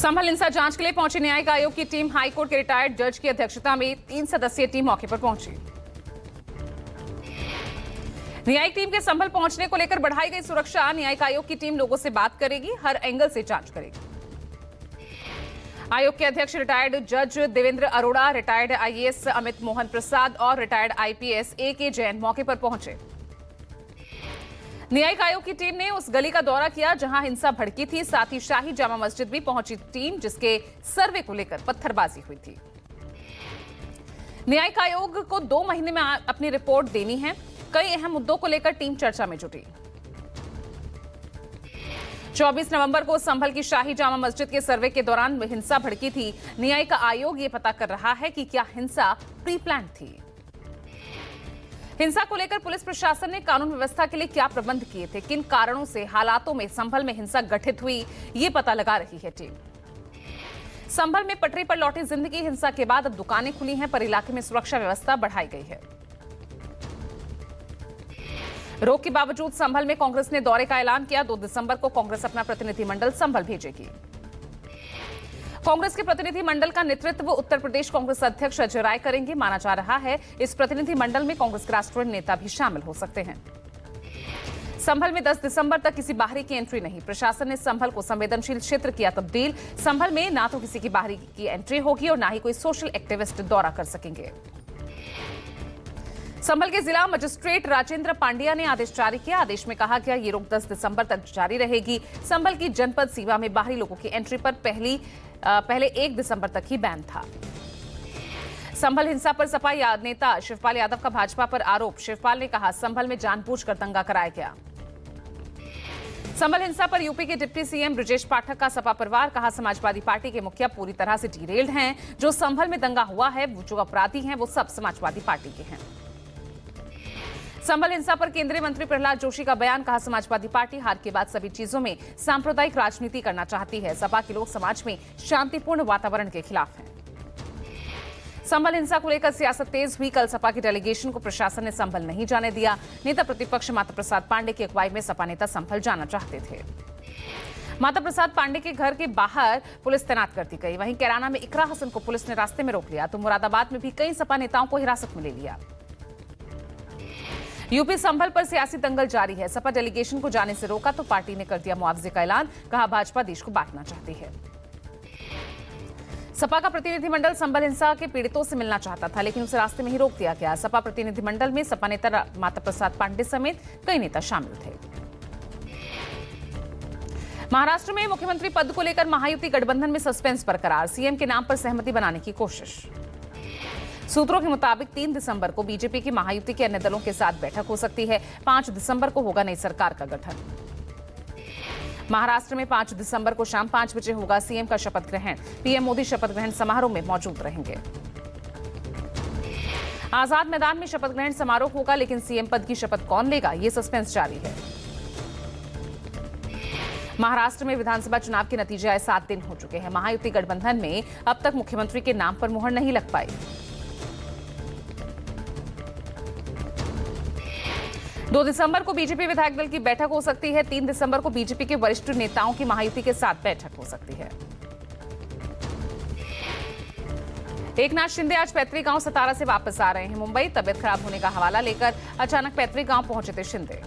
संभल हिंसा जांच के लिए पहुंची न्यायिक आयोग की टीम हाईकोर्ट के रिटायर्ड जज की अध्यक्षता में 3 सदस्यीय टीम मौके पर पहुंची। न्यायिक टीम के संभल पहुंचने को लेकर बढ़ाई गई सुरक्षा। न्यायिक आयोग की टीम लोगों से बात करेगी, हर एंगल से जांच करेगी। आयोग के अध्यक्ष रिटायर्ड जज देवेंद्र अरोड़ा, रिटायर्ड आईएएस अमित मोहन प्रसाद और रिटायर्ड आईपीएस ए.के. जैन मौके पर पहुंचे। न्यायिक आयोग की टीम ने उस गली का दौरा किया जहां हिंसा भड़की थी। साथ ही शाही जामा मस्जिद भी पहुंची टीम, जिसके सर्वे को लेकर पत्थरबाजी हुई थी। न्यायिक आयोग को 2 महीने में अपनी रिपोर्ट देनी है। कई अहम मुद्दों को लेकर टीम चर्चा में जुटी। 24 नवंबर को संभल की शाही जामा मस्जिद के सर्वे के दौरान हिंसा भड़की थी। न्यायिक आयोग ये पता कर रहा है कि क्या हिंसा प्री प्लान थी। हिंसा को लेकर पुलिस प्रशासन ने कानून व्यवस्था के लिए क्या प्रबंध किए थे, किन कारणों से हालातों में संभल में हिंसा घटित हुई, ये पता लगा रही है टीम। संभल में पटरी पर लौटी जिंदगी। हिंसा के बाद अब दुकानें खुली हैं, पर इलाके में सुरक्षा व्यवस्था बढ़ाई गई है। रोक के बावजूद संभल में कांग्रेस ने दौरे का ऐलान किया। 2 दिसंबर को कांग्रेस अपना प्रतिनिधिमंडल संभल भेजेगी। कांग्रेस के प्रतिनिधिमंडल का नेतृत्व उत्तर प्रदेश कांग्रेस अध्यक्ष अजय राय करेंगे। माना जा रहा है इस प्रतिनिधिमंडल में कांग्रेस के राष्ट्रीय नेता भी शामिल हो सकते हैं। संभल में 10 दिसंबर तक किसी बाहरी की एंट्री नहीं। प्रशासन ने संभल को संवेदनशील क्षेत्र किया तब्दील। संभल में ना तो किसी की बाहरी की एंट्री होगी और ना ही कोई सोशल एक्टिविस्ट दौरा कर सकेंगे। संभल के जिला मजिस्ट्रेट राजेंद्र पांड्या ने आदेश जारी किया। आदेश में कहा गया ये रोक 10 दिसंबर तक जारी रहेगी। संभल की जनपद सीमा में बाहरी लोगों की एंट्री पर पहले 1 दिसंबर तक ही बैन था। संभल हिंसा पर सपा नेता शिवपाल यादव का भाजपा पर आरोप। शिवपाल ने कहा संभल में जानबूझकर दंगा कराया गया। संभल हिंसा पर यूपी के डिप्टी सीएम ब्रजेश पाठक का सपा परिवार। कहा समाजवादी पार्टी के मुखिया पूरी तरह से डिरेल्ड हैं। जो संभल में दंगा हुआ है, जो अपराधी हैं, वो सब समाजवादी पार्टी के हैं। संभल हिंसा पर केंद्रीय मंत्री प्रहलाद जोशी का बयान। कहा समाजवादी पार्टी हार के बाद सभी चीजों में सांप्रदायिक राजनीति करना चाहती है। सपा के लोग समाज में शांतिपूर्ण वातावरण के खिलाफ हैं। संभल हिंसा को लेकर सियासत तेज हुई। कल सपा की डेलीगेशन को प्रशासन ने संभल नहीं जाने दिया। नेता प्रतिपक्ष माता प्रसाद पांडे की अगुवाई में सपा नेता संभल जाना चाहते थे। माता प्रसाद पांडे के घर के बाहर पुलिस तैनात कर दी गई। वहीं कैराना में इकरा हसन को पुलिस ने रास्ते में रोक लिया, तो मुरादाबाद में भी कई सपा नेताओं को हिरासत में ले लिया। यूपी संभल पर सियासी दंगल जारी है। सपा डेलीगेशन को जाने से रोका तो पार्टी ने कर दिया मुआवजे का ऐलान। कहा भाजपा देश को बांटना चाहती है। सपा का प्रतिनिधिमंडल संभल हिंसा के पीड़ितों से मिलना चाहता था, लेकिन उसे रास्ते में ही रोक दिया गया। सपा प्रतिनिधिमंडल में सपा नेता माता प्रसाद पांडे समेत कई नेता शामिल थे। महाराष्ट्र में मुख्यमंत्री पद को लेकर महायुति गठबंधन में सस्पेंस बरकरार। सीएम के नाम पर सहमति बनाने की कोशिश। सूत्रों के मुताबिक 3 दिसंबर को बीजेपी की महायुति के अन्य दलों के साथ बैठक हो सकती है। 5 दिसंबर को होगा नई सरकार का गठन। महाराष्ट्र में 5 दिसंबर को शाम 5 बजे होगा सीएम का शपथ ग्रहण। पीएम मोदी शपथ ग्रहण समारोह में मौजूद रहेंगे। आजाद मैदान में शपथ ग्रहण समारोह होगा, लेकिन सीएम पद की शपथ कौन लेगा, ये सस्पेंस जारी है। महाराष्ट्र में विधानसभा चुनाव के नतीजे आए 7 दिन हो चुके हैं। महायुति गठबंधन में अब तक मुख्यमंत्री के नाम पर मुहर नहीं लग पाई। 2 दिसंबर को बीजेपी विधायक दल की बैठक हो सकती है। 3 दिसंबर को बीजेपी के वरिष्ठ नेताओं की महायुति के साथ बैठक हो सकती है। एकनाथ शिंदे आज पैतृक गांव सतारा से वापस आ रहे हैं मुंबई। तबियत खराब होने का हवाला लेकर अचानक पैतृक गांव पहुंचे थे शिंदे।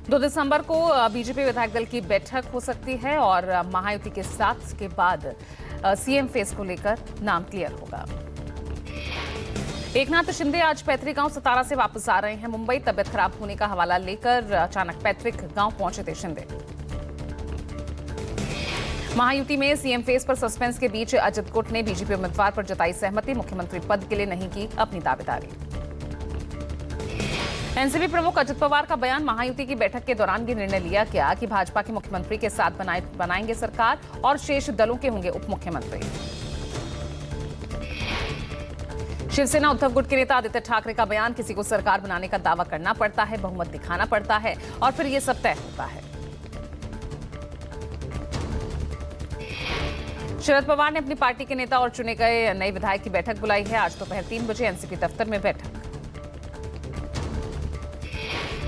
दो दिसंबर को बीजेपी विधायक दल की बैठक हो सकती है और महायुति के साथ के बाद सीएम फेस को लेकर नाम क्लियर होगा। एकनाथ शिंदे आज पैतृक गांव सतारा से वापस आ रहे हैं मुंबई। तबियत खराब होने का हवाला लेकर अचानक पैतृक गांव पहुंचे थे शिंदे। महायुति में सीएम फेस पर सस्पेंस के बीच अजित गुट ने बीजेपी उम्मीदवार पर जताई सहमति। मुख्यमंत्री पद के लिए नहीं की अपनी दावेदारी। एनसीपी प्रमुख अजित पवार का बयान। महायुति की बैठक के दौरान ये निर्णय लिया गया कि भाजपा के मुख्यमंत्री के साथ बनाएंगे सरकार और शेष दलों के होंगे उप मुख्यमंत्री। शिवसेना उद्धव गुट के नेता आदित्य ठाकरे का बयान। किसी को सरकार बनाने का दावा करना पड़ता है, बहुमत दिखाना पड़ता है और फिर ये सब तय होता है। शरद पवार ने अपनी पार्टी के नेता और चुने गए नए विधायक की बैठक बुलाई है। आज दोपहर 3 बजे एनसीपी दफ्तर में बैठक।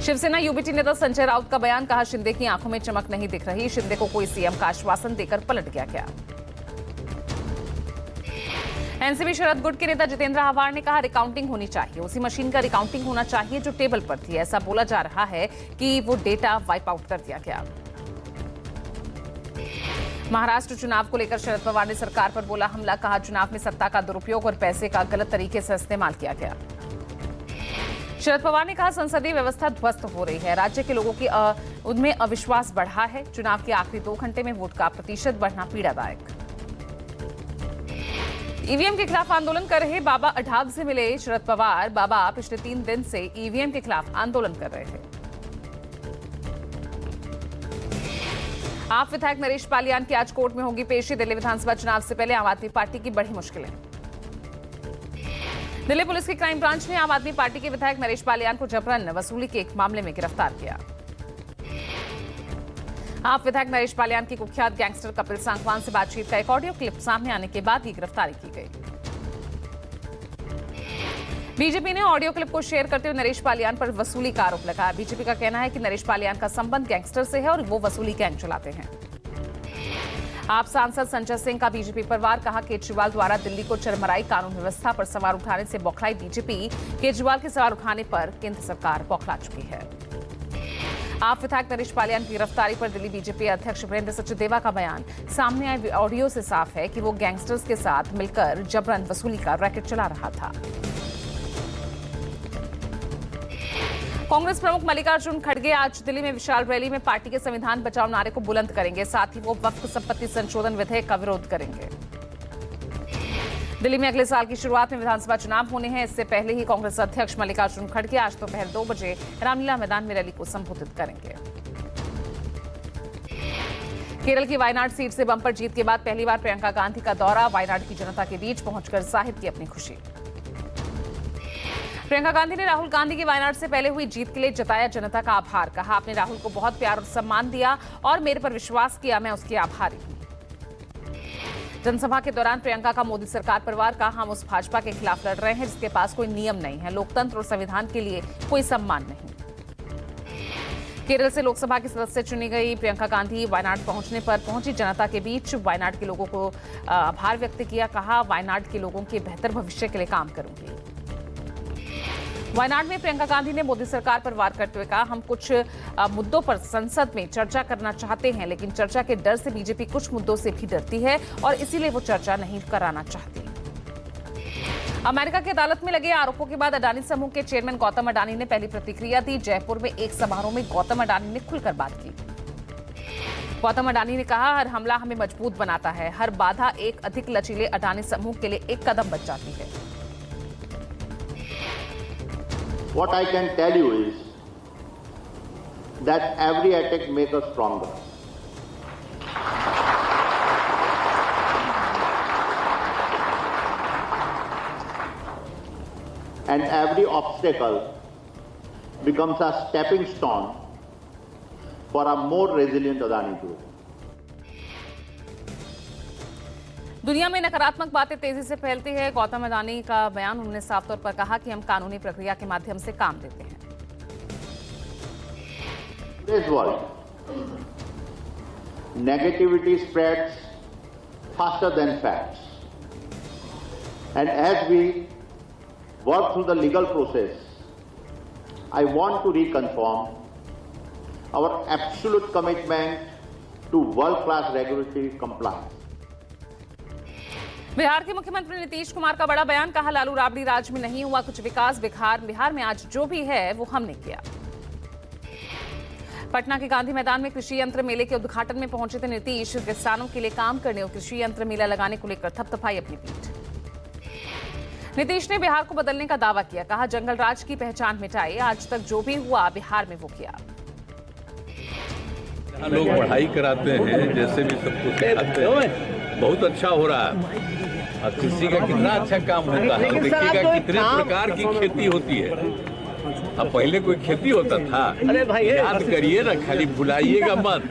शिवसेना यूबीटी नेता संजय राउत का बयान, कहा शिंदे की आंखों में चमक नहीं दिख रही, शिंदे को कोई सीएम का आश्वासन देकर पलट गया क्या। एनसीपी शरद गुट के नेता जितेंद्र आव्हाड ने कहा रिकाउंटिंग होनी चाहिए, उसी मशीन का रिकाउंटिंग होना चाहिए जो टेबल पर थी। ऐसा बोला जा रहा है कि वो डेटा वाइप आउट कर दिया गया। महाराष्ट्र चुनाव को लेकर शरद पवार ने सरकार पर बोला हमला, कहा चुनाव में सत्ता का दुरुपयोग और पैसे का गलत तरीके से इस्तेमाल किया गया। शरद पवार ने कहा संसदीय व्यवस्था ध्वस्त हो रही है, राज्य के लोगों की उनमें अविश्वास बढ़ा है, चुनाव के आखिरी 2 घंटे में वोट का प्रतिशत बढ़ना पीड़ादायक। ईवीएम के खिलाफ आंदोलन कर रहे बाबा अढाग से मिले शरद पवार, बाबा पिछले 3 दिन से ईवीएम के खिलाफ आंदोलन कर रहे थे। आप विधायक नरेश पालियान की आज कोर्ट में होगी पेशी, दिल्ली विधानसभा चुनाव से पहले आम आदमी पार्टी की बड़ी मुश्किलें। दिल्ली पुलिस की क्राइम ब्रांच ने आम आदमी पार्टी के विधायक नरेश पालियान को जबरन वसूली के एक मामले में गिरफ्तार किया। आप विधायक नरेश पालियान की कुख्यात गैंगस्टर कपिल सांगवान से बातचीत का एक ऑडियो क्लिप सामने आने के बाद ये गिरफ्तारी की गई। बीजेपी ने ऑडियो क्लिप को शेयर करते हुए नरेश पालियान पर वसूली का आरोप लगाया। बीजेपी का कहना है कि नरेश पालियान का संबंध गैंगस्टर से है और वो वसूली गैंग चलाते हैं। आप सांसद संजय सिंह का बीजेपी परिवार, कहा केजरीवाल द्वारा दिल्ली को चरमराई, कानून व्यवस्था पर सवाल उठाने से बौखलाई बीजेपी, केजरीवाल के सवाल उठाने पर केंद्र सरकार बौखला चुकी है। आप विधायक नरेश पालियान की गिरफ्तारी पर दिल्ली बीजेपी अध्यक्ष वीरेंद्र सचदेवा का बयान, सामने आए ऑडियो से साफ है कि वो गैंगस्टर्स के साथ मिलकर जबरन वसूली का रैकेट चला रहा था। कांग्रेस प्रमुख मल्लिकार्जुन खड़गे आज दिल्ली में विशाल रैली में पार्टी के संविधान बचाओ नारे को बुलंद करेंगे, साथ ही वो वक्फ संपत्ति संशोधन विधेयक का विरोध करेंगे। दिल्ली में अगले साल की शुरुआत में विधानसभा चुनाव होने हैं, इससे पहले ही कांग्रेस अध्यक्ष मल्लिकार्जुन खड़गे आज दोपहर 2 बजे रामलीला मैदान में रैली को संबोधित करेंगे। केरल की वायनाड सीट से बंपर जीत के बाद पहली बार प्रियंका गांधी का दौरा, वायनाड की जनता के बीच पहुंचकर जाहिर की अपनी खुशी। प्रियंका गांधी ने राहुल गांधी की वायनाड से पहले हुई जीत के लिए जताया जनता का आभार, कहा आपने राहुल को बहुत प्यार और सम्मान दिया और मेरे पर विश्वास किया, मैं उसकी आभारी हूं। जनसभा के दौरान प्रियंका का मोदी सरकार पर वार, कहा हम उस भाजपा के खिलाफ लड़ रहे हैं जिसके पास कोई नियम नहीं है, लोकतंत्र और संविधान के लिए कोई सम्मान नहीं। केरल से लोकसभा की सदस्य चुनी गई प्रियंका गांधी वायनाड पहुंचने पर पहुंची जनता के बीच वायनाड के लोगों को आभार व्यक्त किया, कहा वायनाड के लोगों के बेहतर भविष्य के लिए काम करूंगी। वायनाड में प्रियंका गांधी ने मोदी सरकार पर वार करते हुए कहा हम कुछ मुद्दों पर संसद में चर्चा करना चाहते हैं, लेकिन चर्चा के डर से बीजेपी कुछ मुद्दों से भी डरती है और इसीलिए वो चर्चा नहीं कराना चाहती। अमेरिका की अदालत में लगे आरोपों के बाद अडानी समूह के चेयरमैन गौतम अडानी ने पहली प्रतिक्रिया दी। जयपुर में एक समारोह में गौतम अडानी ने खुलकर बात की। गौतम अडानी ने कहा हर हमला हमें मजबूत बनाता है, हर बाधा एक अधिक लचीले अडानी समूह के लिए एक कदम बच जाती है। What I can tell you is that every attack makes us stronger. And every obstacle becomes a stepping stone for a more resilient Adani Group. दुनिया में नकारात्मक बातें तेजी से फैलती है। गौतम अडानी का बयान, उन्होंने साफ तौर पर कहा कि हम कानूनी प्रक्रिया के माध्यम से काम देते हैं। This world, negativity spreads faster than facts. And as we work through the legal process, I want to reconfirm our absolute commitment to world-class regulatory compliance. Bihar के मुख्यमंत्री नीतीश कुमार का बड़ा बयान, कहा लालू राबड़ी राज में नहीं हुआ कुछ विकास, बिहार में आज जो भी है वो हमने किया। पटना के गांधी मैदान में कृषि यंत्र मेले के उद्घाटन में पहुंचे थे नीतीश, किसानों के लिए काम करने और कृषि यंत्र मेला लगाने को लेकर थपथपाई अपनी पीठ। नीतीश ने बिहार को बदलने का दावा किया, कहा जंगल राज की पहचान मिटाई, आज तक जो भी हुआ बिहार में वो किया। लोग पढ़ाई कराते हैं, जैसे भी सबको सिखाते हैं, बहुत अच्छा हो रहा है। और कृषि का कितना अच्छा काम होता है, देखिएगा कितने प्रकार की खेती होती है। अब पहले कोई खेती होता था, याद करिए ना, खाली भुलाइएगा मत।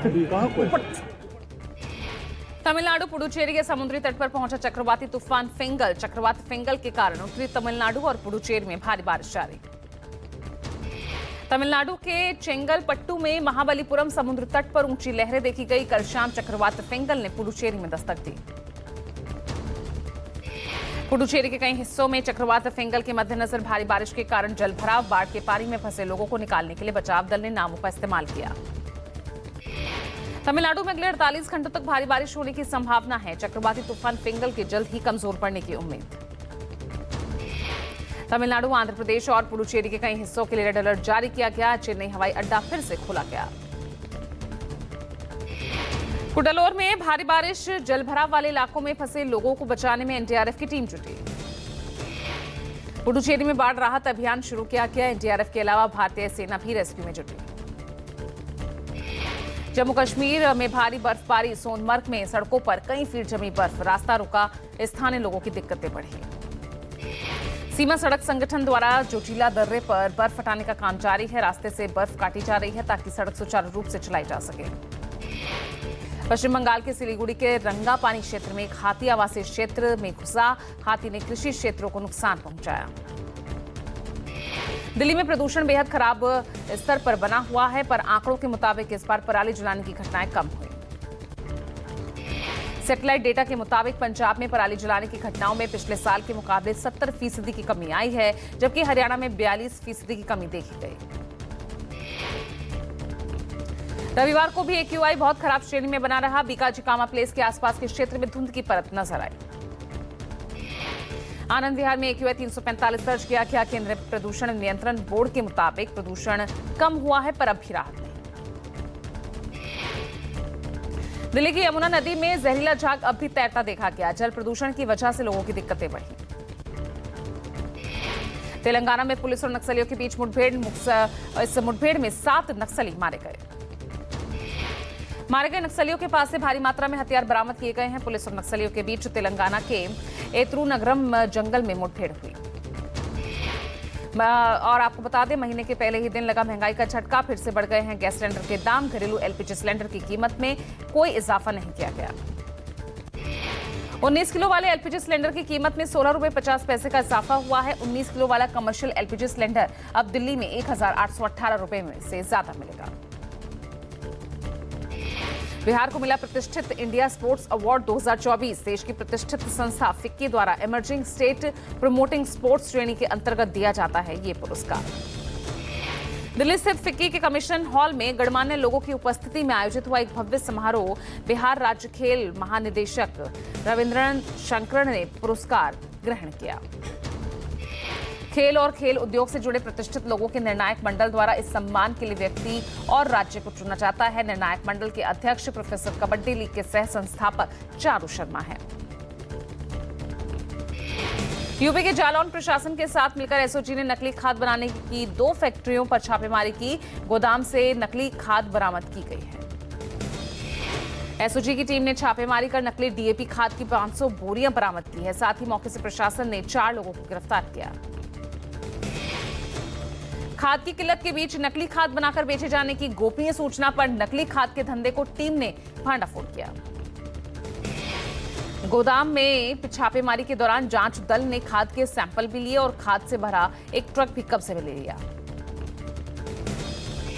तमिलनाडु पुडुचेरी के समुद्री तट पर पहुंचा चक्रवाती तूफान फिंगल। चक्रवात फिंगल के कारण उत्तरी तमिलनाडु और पुडुचेरी में भारी बारिश जारी। तमिलनाडु के चेंगलपट्टू में महाबलीपुरम समुद्र तट पर ऊंची लहरें देखी गई। कल शाम चक्रवात फिंगल ने पुडुचेरी में दस्तक दी। पुडुचेरी के कई हिस्सों में चक्रवात फिंगल के मद्देनजर भारी बारिश के कारण जलभराव, बाढ़ के पानी में फंसे लोगों को निकालने के लिए बचाव दल ने नावों का इस्तेमाल किया। तमिलनाडु में अगले 48 घंटों तक भारी बारिश होने की संभावना है। चक्रवाती तूफान फिंगल के जल्द ही कमजोर पड़ने की उम्मीद। तमिलनाडु, आंध्र प्रदेश और पुडुचेरी के कई हिस्सों के लिए रेड अलर्ट जारी किया गया। चेन्नई हवाई अड्डा फिर से खोला गया। कुडालोर में भारी बारिश, जलभराव वाले इलाकों में फंसे लोगों को बचाने में एनडीआरएफ की टीम जुटी। पुडुचेरी में बाढ़ राहत अभियान शुरू किया गया। एनडीआरएफ के अलावा भारतीय सेना भी रेस्क्यू में जुटी। जम्मू कश्मीर में भारी बर्फबारी, सोनमर्ग में सड़कों पर कई फीट जमी बर्फ, रास्ता रुका, स्थानीय लोगों की दिक्कतें बढ़ी। सीमा सड़क संगठन द्वारा जोजिला दर्रे पर बर्फ हटाने का काम जारी है। रास्ते से बर्फ काटी जा रही है ताकि सड़क सुचारू रूप से चलाई जा सके। पश्चिम बंगाल के सिलीगुड़ी के रंगापानी क्षेत्र में एक हाथी आवासीय क्षेत्र में घुसा। हाथी ने कृषि क्षेत्रों को नुकसान पहुंचाया। दिल्ली में प्रदूषण बेहद खराब स्तर पर बना हुआ है, पर आंकड़ों के मुताबिक इस बार पराली जलाने की घटनाएं कम हुई। सैटेलाइट डेटा के मुताबिक पंजाब में पराली जलाने की घटनाओं में पिछले साल के मुकाबले 70% की कमी आई है, जबकि हरियाणा में 42% की कमी देखी गई। रविवार को भी एक्यूआई बहुत खराब श्रेणी में बना रहा। बीकाजी कामा प्लेस के आसपास के क्षेत्र में धुंध की परत नजर आई। आनंद विहार में एक्यूआई 345 दर्ज किया गया। केंद्रीय प्रदूषण नियंत्रण बोर्ड के मुताबिक प्रदूषण कम हुआ है, पर अब भी राहत नहीं। दिल्ली की यमुना नदी में जहरीला झाग अब भी तैरता देखा गया। जल प्रदूषण की वजह से लोगों की दिक्कतें बढ़ी। तेलंगाना में पुलिस और नक्सलियों के बीच मुठभेड़। इस मुठभेड़ में 7 नक्सली मारे गए। मारे गए नक्सलियों के पास से भारी मात्रा में हथियार बरामद किए गए हैं। पुलिस और नक्सलियों के बीच तेलंगाना के एत्रुनगरम जंगल में मुठभेड़ हुई। और आपको बता दें, महीने के पहले ही दिन लगा महंगाई का झटका, फिर से बढ़ गए हैं गैस सिलेंडर के दाम। घरेलू एलपीजी सिलेंडर की कीमत में कोई इजाफा नहीं किया गया। 19 किलो वाले एलपीजी सिलेंडर की कीमत में 16 रुपए 50 पैसे का इजाफा हुआ है। 19 किलो वाला कमर्शियल एलपीजी सिलेंडर अब दिल्ली में 1818 रुपए में से ज्यादा मिलेगा। बिहार को मिला प्रतिष्ठित इंडिया स्पोर्ट्स अवार्ड 2024। देश की प्रतिष्ठित संस्था फिक्की द्वारा इमर्जिंग स्टेट प्रमोटिंग स्पोर्ट्स श्रेणी के अंतर्गत दिया जाता है ये पुरस्कार। दिल्ली स्थित फिक्की के कमीशन हॉल में गणमान्य लोगों की उपस्थिति में आयोजित हुआ एक भव्य समारोह। बिहार राज्य खेल महानिदेशक रविंद्रन शंकरन ने पुरस्कार ग्रहण किया। खेल और खेल उद्योग से जुड़े प्रतिष्ठित लोगों के निर्णायक मंडल द्वारा इस सम्मान के लिए व्यक्ति और राज्य को चुना जाता है। निर्णायक मंडल के अध्यक्ष प्रोफेसर कबड्डी लीग के सह संस्थापक चारू शर्मा हैं। यूपी के जालौन प्रशासन के साथ मिलकर एसओजी ने नकली खाद बनाने की 2 फैक्ट्रियों पर छापेमारी की। गोदाम से नकली खाद बरामद की गई है। एसओजी की टीम ने छापेमारी कर नकली डीएपी खाद की 500 बोरियां बरामद की है। साथ ही मौके से प्रशासन ने 4 लोगों को गिरफ्तार किया। खाद की किल्लत के बीच नकली खाद बनाकर बेचे जाने की गोपनीय सूचना पर नकली खाद के धंधे को टीम ने भांडाफोड़ किया। गोदाम में छापेमारी के दौरान जांच दल ने खाद के सैंपल भी लिए और खाद से भरा एक ट्रक भी कब्जे में ले लिया।